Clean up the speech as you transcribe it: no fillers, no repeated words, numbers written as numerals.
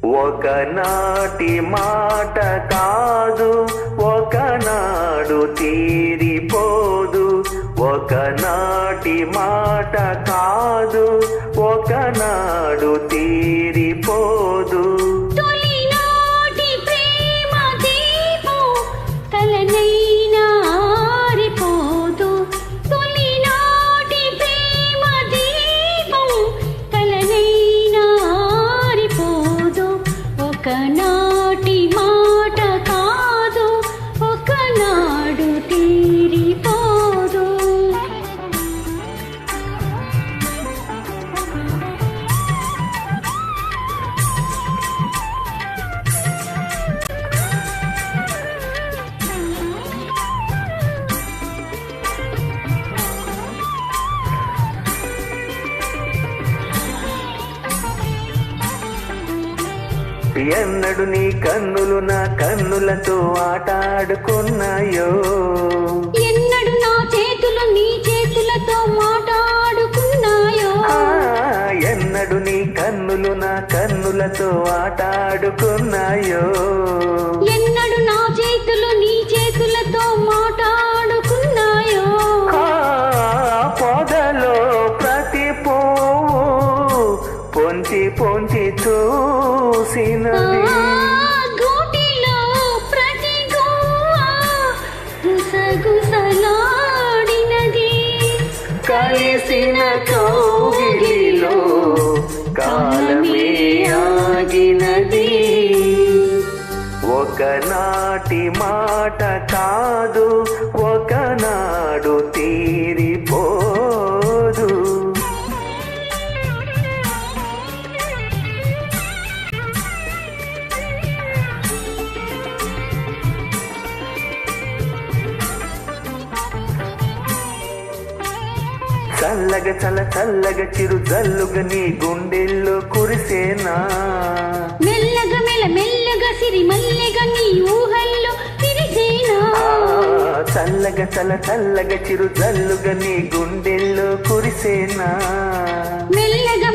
ఒకనాటి మాట కాదు, ఒకనాడు తీరిపోదు. ఒకనాటి మాట కాదు, ఒకనాడు తీరిపోదు. తొలినాటి ప్రేమ దీపం కలనైనా ఆరిపోదు. తొలినాటి ప్రేమ దీపం కలనైనా ఆరిపోదు. ఒకనాటి మాట కాదు, ఒకనాడు తీరిపోదు. ఎన్నడు నీ కన్నులు నా కన్నులతో ఆటాడుకున్నాయో, ఎన్నడు నా చేతులు నీ చేతులతో మాట్లాడుకున్నాయో. ఎన్నడు నీ కన్నులు నా కన్నులతో ఆటాడుకున్నాయో. ఎన్నడు నా చేతులు నీ చేతులతో మాట్లాడుకున్నాయో. పొదలో ప్రతి పువ్వు పొంచి పొంచి చూసినది. గూటిలో ప్రతి గువ్వ గుసగుసలాడినది. కలిసిన కౌగిలిలో కాలమే ఆగినది. ఒకనాటి మాట కాదు, ఒకనాడు తీరిపోదు. చల్లగా చల్లగా చిరు జల్లుగా నీ గుండెల్లో కురిసేనా. మెల్లగా మెల్లగా సిరి మల్లెగా నీ ఊహల్లో విరిసేనా. చల్లగా చిరు జల్లుగా నీ గుండెల్లో కురిసేనా. మెల్లగా